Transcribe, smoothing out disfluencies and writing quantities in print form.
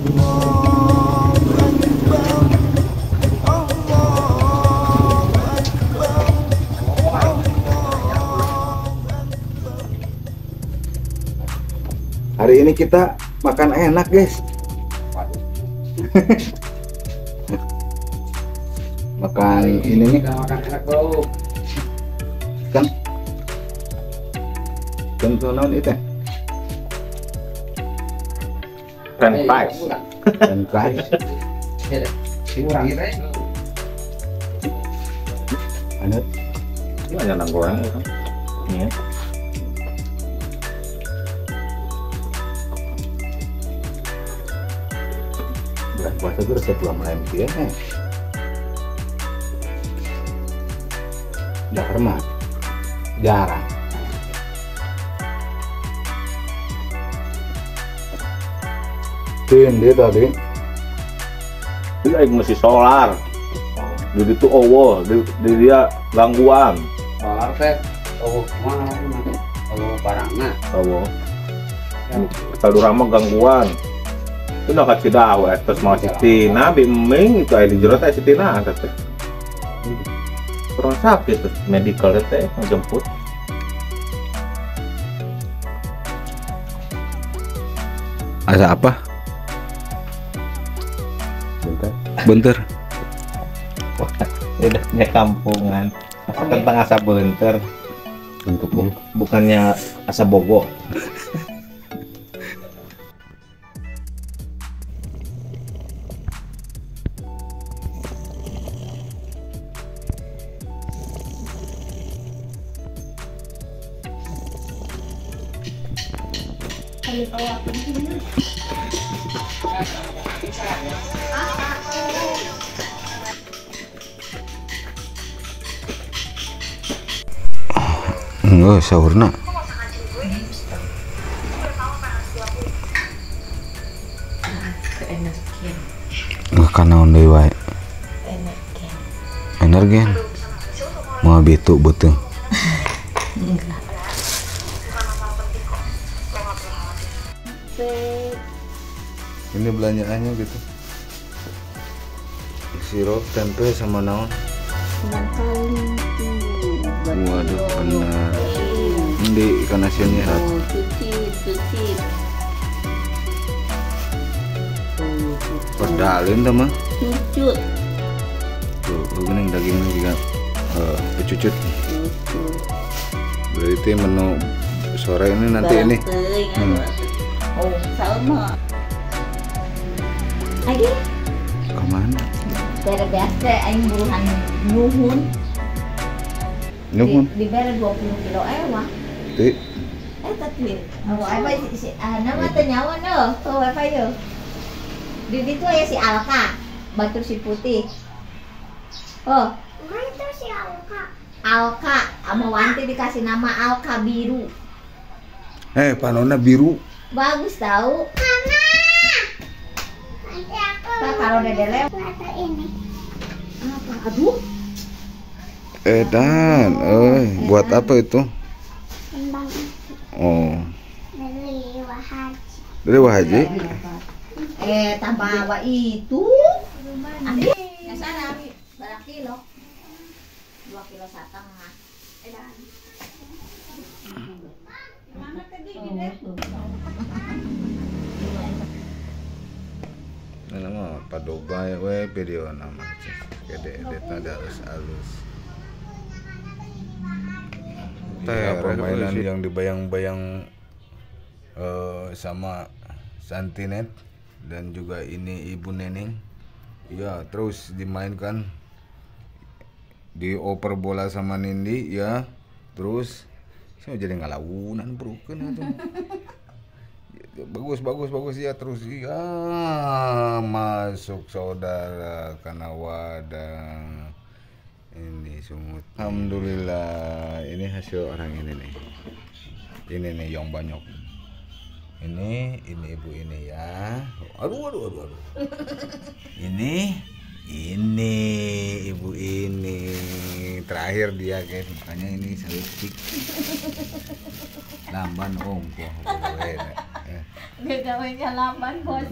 Hari ini kita makan enak, guys. Makan ini nih. Makan enak, Bro. Kan naon itu? French fries. Dan fries. Kurang itu. Anut. Ini hanya nang goreng kan. Ini. Bulan puasa itu resep belum lempir ya. Jarang. Dia tadi. Ini lagi mesti solar. Jadi itu di dia gangguan. Solar teh. Mana? Barangna. Kalau ramah gangguan. Itu udah kasih tahu, terus mau sitina, biming itu air di jerot air sitina, teh. Kurang sakit tuh, medical teh mau jemput. Asa apa? Bentar. Wah, ini kampungan. Tentang asa benter. Untuk Bukannya asa bogo. enggak sahurna. Enggak kanaon deui wae. Energen. Mau bitu beuteung. Ini belanjaannya gitu. Sirup, tempe sama naon? Waduh, benar. Ini ikan asinnya. Pedalin teman. Cucut. Tuh, begini dagingnya juga cucut. Berarti menu sore ini nanti ini. Oh, sama. Lagi? Kemana? Biasa aing buruhan nuhun. Nuhun. Dibere 20 kilo wah. Ti. Tapi apa si nama teh nyawa no, tuh apa yo. Di situ ya si Alka, batur si putih. Oh, mana itu si Alka? Alka, sama Wanti dikasih nama Alka biru. Panona biru. Bagus tahu. Mama, nanti aku Nah, kalau Dede lewat foto ini. apa? Aduh, Dan, buat apa itu? Kembang Oh, dari Wahaji. dari Wahaji. tambah wa itu. Andi, ya sana, berapa kilo? 2 kilo setengah. Dan. Mana tadi gede? Nama padoba ya we video nama kede ada halus. Permainan yang dibayang-bayang sama Santinet dan juga ini Ibu Neneng. Ya, terus dimainkan, dioper bola sama Nindi ya. Terus saya jadi ngalawunan broken itu. Bagus ya, terus ya masuk saudara karena wadah ini sumut. Alhamdulillah, ini hasil orang ini nih. Ini nih yang banyak. Ini ibu ini ya. Aduh. Ini ibu ini terakhir dia guys, makanya ini selipik. Lamban ongkoh. Gagawin niya laman, boss.